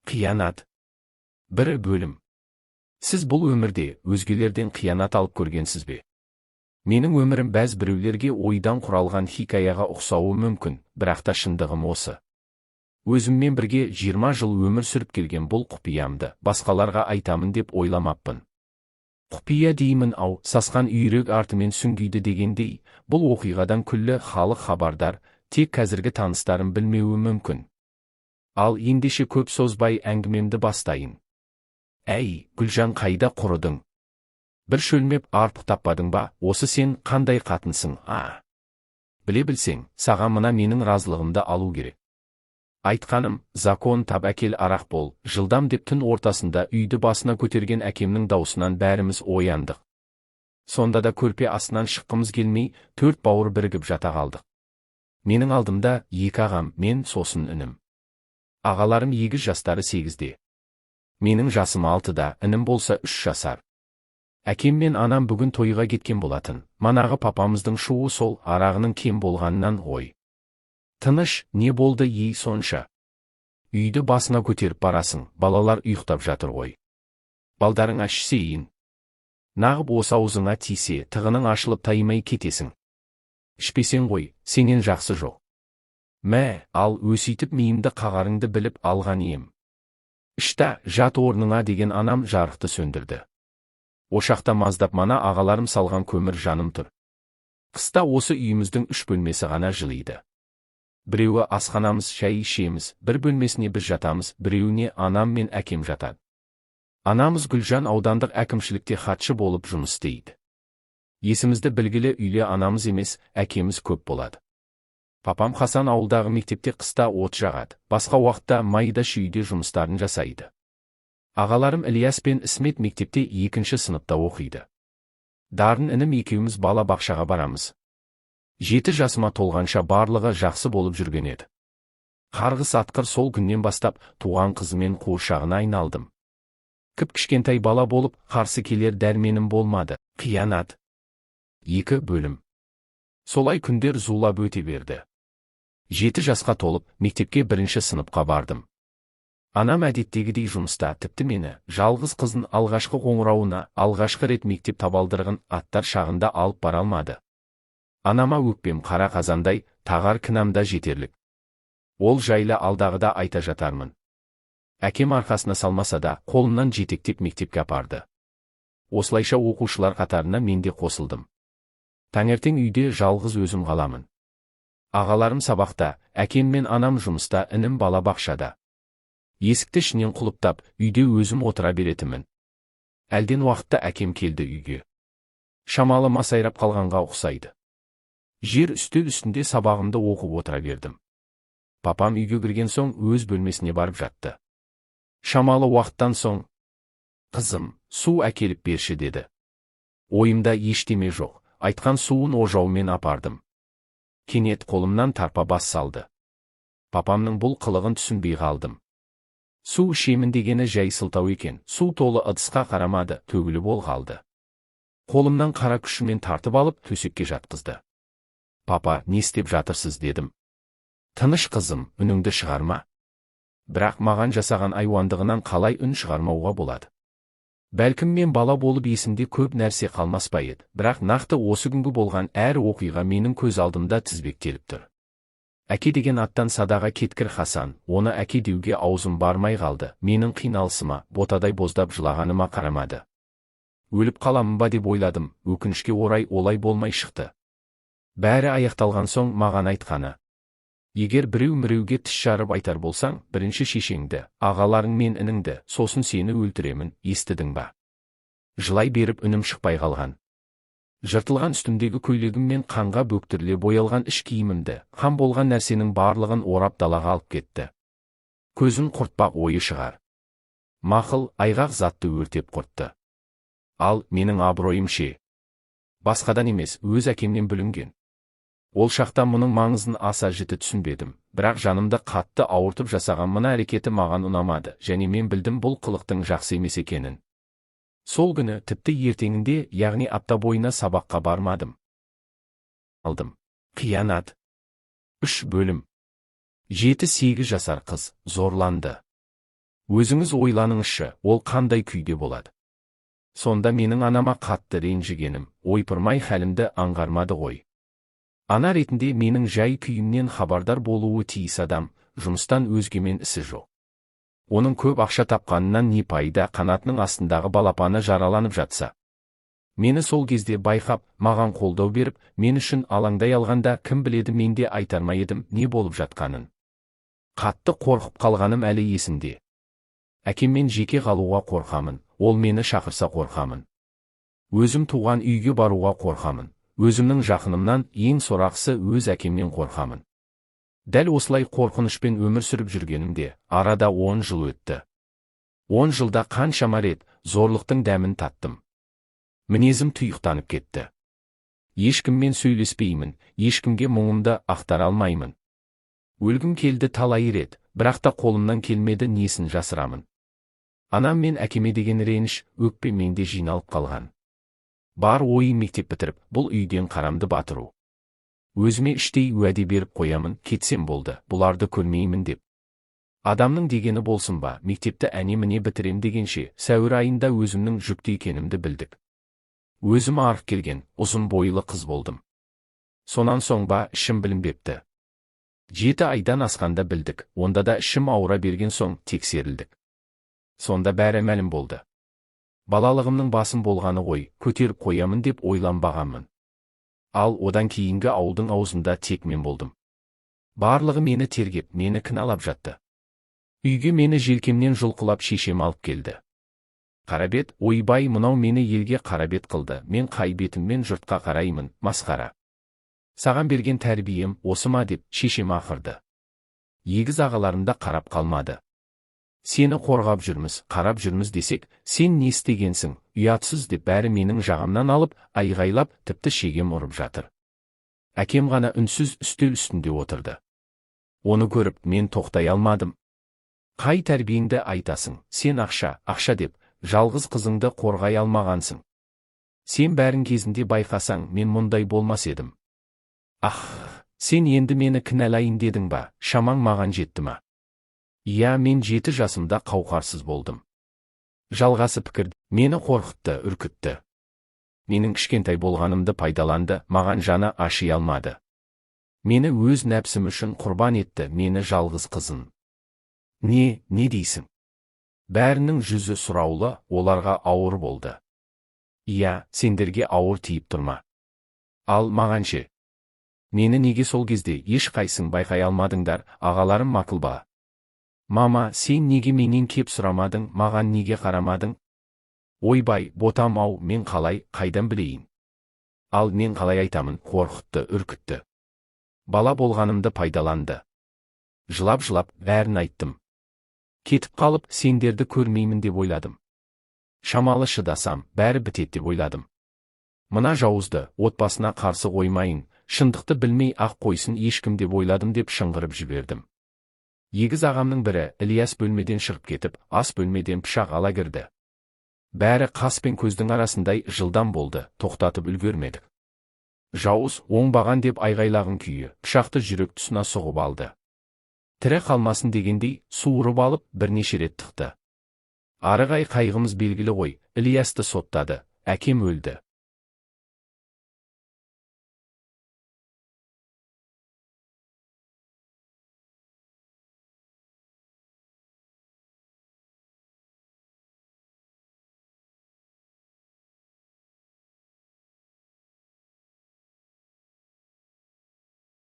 Қиянат. Бір бөлім. Сіз бұл өмірде өзгелерден қиянат алып көргенсіз бе? Менің өмірім бәз біреулерге ойдан құралған хикаяға ұқсауы мүмкін, бірақ та шындығым осы. Өзіммен бірге 20 жыл өмір сүріп келген бұл құпиямды басқаларға айтамын деп ойламаппын. Құпия деймін ау, сасқан үйрек артымен сүңгиді дегендей, бұл оқиғадан күллі халық хабардар, тек қазіргі таныстарым білмеуі мүмкін. Ал ендеше көп созбай әңгімемді бастайын. Әй, Гүлжан, қайда құрыдың? Бір шөлмеп арпық таппадың ба? Осы сен қандай қатынсың, Біле білсең, саған мына менің разылығымды алу керек. Айтқаным, закон тап әкел арақ бол, жылдам деп түн ортасында үйді басына көтерген әкемнің даусынан бәріміз ояндық. Сонда да көрпе астынан шыққымыз келмей, 4 бауыр бірігіп жата қалдық. Менің алдымда 2 ағам, мен, сосын інім. Ағаларым 2 жастары 8-де. Менің жасым 6-да, інім болса 3 жасар. Әкем мен анам бүгін тойға кеткен болатын. Манағы папамыздың шуы сол арағының кем болғанынан ғой. Тыныш, не болды ей сонша? Үйді басына көтеріп барасың, балалар ұйықтап жатыр ғой. Балдарыңа ішсейін. Нағып осы аузыңа тисе, тығының ашылып таймай кетесің. Ішпесең ғой, сенен жақсы жоқ. Мә, ал өсейтіп миымды қағарыңды біліп алған ем. Ішта, жат орныңа деген анам жарықты сөндірді. Ошақта маздап мана ағаларым салған көмір жаным тұр. Қыста осы үйіміздің 3 бөлмесі ғана жылиды. Біреуі асханамыз, шай ішеміз, бір бөлмесіне біз жатамыз, біреуіне анам мен әкем жатады. Анамыз Гүлжан аудандық әкімшілікте хатшы болып жұмыс істейді. Есімізді білгілі үйле анамыз емес, әкеміз көп болады. Папам Хасан ауылдағы мектепте қыста от жағады, басқа уақытта майда шүйде жұмыстарын жасайды. Ағаларым Ілияс пен Ісмет мектепте 2-ші сыныпта оқиды. Дарын інім екеуміз бала бақшаға барамыз. 7 жасыма толғанша барлығы жақсы болып жүрген еді. Қарғыс атқыр сол күннен бастап туған қызымен қуыршағына айналдым. Кіп-кішкентай бала болып қарсы келер дәрменім болмады. Қиянат. 2 бөлім. Солай күндер зулап өте берді. 7 жасқа толып, мектепке 1-ші сыныпқа бардым. Анам әдеттегідей жұмыста, тіпті мені, жалғыз қызын алғашқы қоңырауына, алғашқы рет мектеп табалдырығын аттар шағында алып бара алмады. Анама өкпем қара қазандай, тағар кінамда жетерлік. Ол жайлы алдағыда айта жатармын. Әкем арқасына салмаса да, қолымнан жетектеп мектепке апарды. Осылайша оқушылар қатарына мен де қосылдым. Таңертең үйде жалғыз өзім қаламын. Ағаларым сабақта, әкем мен анам жұмыста, інім бала бақшада. Есікті ішінен құлыптап, үйде өзім отыра беретімін. Әлден уақытта әкем келді үйге. Шамалы масайрап қалғанға ұқсайды. Жер үстел үстінде сабағымды оқып отыра бердім. Папам үйге кірген соң өз бөлмесіне барып жатты. Шамалы уақыттан соң, «Қызым, су әкеліп берші» деді. Ойымда ештеме жоқ, айтқан суын ожаумен апардым. Кенет қолымнан тарпа бас салды. Папамның бұл қылығын түсінбей қалдым. Су ішемін дегені жай сылтау екен, су толы ыдысқа қарамады, төгіліп ол қалды. Қолымнан қара күшімен тартып алып төсекке жатқызды. «Папа, не істеп жатырсыз?» дедім. «Тыныш қызым, үніңді шығарма». Бірақ маған жасаған айуандығынан қалай үн шығармауға болады? Бәлкім мен бала болып есімде көп нәрсе қалмас па еді, бірақ нақты осы күнгі болған әр оқиға менің көз алдымда тізбектеліп тұр. Әке деген аттан садаға кеткір Хасан, оны әке деуге аузым бармай қалды, менің қиналысыма, ботадай боздап жылағаныма қарамады. Өліп қаламын ба деп ойладым, өкінішке орай олай болмай шықты. Бәрі аяқталған соң маған айтқаны: «Егер біреу-міреуге тіс жарып айтар болсаң, бірінші шешеңді, ағаларың мен ініңді, сосын сені өлтіремін, естідің ба?» Жылай беріп үнім шықпай қалған. Жыртылған үстімдегі көйлегім мен қанға бөктіріле боялған іш киімімді, қан болған нәрсенің барлығын орап далаға алып кетті. Көзін құртпақ ойы шығар. Мақыл, айғақ затты өртеп құртты. Ал менің абыройым ше? Басқадан емес, өз әкемнен бүлінген. Ол шақта мұның маңызын аса жіті түсінбедім, бірақ жанымды қатты ауыртып жасаған мына әрекеті маған ұнамады, және мен білдім бұл қылықтың жақсы емес екенін. Сол күні тіпті ертеңінде, яғни апта бойына сабаққа бармадым. Алдым. Қиянат. 3 бөлім. 7-8 жасар қыз зорланды. Өзіңіз ойланыңызшы, ол қандай күйде болады. Сонда менің анама қатты ренжігенім, ойпырмай хәлімді аңғармады ғой. Ана ретінде менің жай күйімнен хабардар болуы тиіс адам, жұмыстан өзгемен ісі жоқ. Оның көп ақша тапқанынан не пайда, қанатының астындағы балапаны жараланып жатса. Мені сол кезде байқап, маған қолдау беріп, мен үшін алаңдай алғанда кім біледі мен де айтар ма едім не болып жатқанын. Қатты қорқып қалғаным әлі есімде. Әкеммен жеке қалуға қорқамын, ол мені шақырса қорқамын. Өзім туған үйге баруға қорқамын. Өзімнің жақынымнан ең сорақысы өз әкемнен қорқамын. Дәл осылай қорқынышпен өмір сүріп жүргенімде, арада 10 жыл өтті. 10 жылда қаншама рет зорлықтың дәмін таттым. Мінезім тұйықтанып кетті. Ешкіммен сөйлеспеймін, ешкімге мұңымды ақтара алмаймын. Өлгім келді талай рет, бірақ та қолымнан келмеді, несін жасырамын. Анам мен әкеме деген реніш, өкпе менде жиналып қалған. Бар ойым мектеп бітіріп, бұл үйден қарамды батыру. Өзіме іштей уәде беріп қоямын, кетсем болды, бұларды көрмеймін деп. Адамның дегені болсын ба, мектепті әне-міне бітірем дегенше, сәуір айында өзімнің жүкті екенімді білдік. Өзім арық келген, ұзын бойлы қыз болдым. Сонан соң ба, ішім білінбепті. 7 айдан асқанда білдік, онда да ішім ауыра берген соң тексерілдік. Сонда бәрі мәлім болды. Балалығымның басым болғаны ғой, көтеріп қоямын деп ойланбағанмын. Ал одан кейінгі ауылдың аузында тек мен болдым. Барлығы мені тергеп, мені кінәлап жатты. Үйге мені желкемнен жұлқылап шешем алып келді. Қарабет, ойбай, мынау мені елге қарабет қылды, мен қай бетіммен жұртқа қараймын, масқара. Саған берген тәрбием осы ма деп шешем ақырды. Егіз ағаларымда қарап қалмады. Сені қорғап жүрміз, қарап жүрміз десек, сен не істегенсің, ұятсыз деп бәрі менің жағамнан алып, айғайлап, тіпті шегем ұрып жатыр. Әкем ғана үнсіз үстел үстінде отырды. Оны көріп, мен тоқтай алмадым. Қай тәрбиеңді айтасың, сен ақша деп, жалғыз қызыңды қорғай алмағансың. Сен бәрін кезінде байқасаң, мен мұндай болмас едім. Сен енді мені кінәлайын дедің ба, шамаң маған жетті ма? Иә, мен 7 жасымда қауқарсыз болдым. Жалғасы пікір, мені қорқытты, үркітті. Менің кішкентай болғанымды пайдаланды, маған жаны аши алмады. Мені өз нәпсім үшін құрбан етті, мені жалғыз қызын. Не дейсің? Бәрінің жүзі сұраулы, оларға ауыр болды. Иә, сендерге ауыр тиіп тұрма. Ал маған ше? Мені неге сол кезде еш қайсың байқай алмадыңдар, ағаларым мақұл ба? Мама, сен неге менен кеп сұрамадың, маған неге қарамадың? Ойбай, ботам-ау, мен қайдан білейін? Ал мен қалай айтамын, қорқытты, үркітті. Бала болғанымды пайдаланды. Жылап бәрін айттым. Кетіп қалып, сендерді көрмеймін деп ойладым. Шамалы шыдасам, бәрі бітет деп ойладым. Мына жауызды, отбасына қарсы қоймайын, шындықты білмей ақ қойсын ешкім деп ойладым деп шыңғырып жібердім. Егіз ағамның бірі, Ілияс, бөлмеден шығып кетіп, ас бөлмеден пышақ ала кірді. Бәрі қас пен көздің арасындай жылдам болды, тоқтатып үлгермедік. Жауыз, оңбаған деп айғайлағын күйі, пышақты жүрек тұсына соғып алды. Тірі қалмасын дегендей, суырып алып, бірнеше рет тықты. Арығай қайғымыз белгілі ғой, Ілиясты соттады, әкем өлді.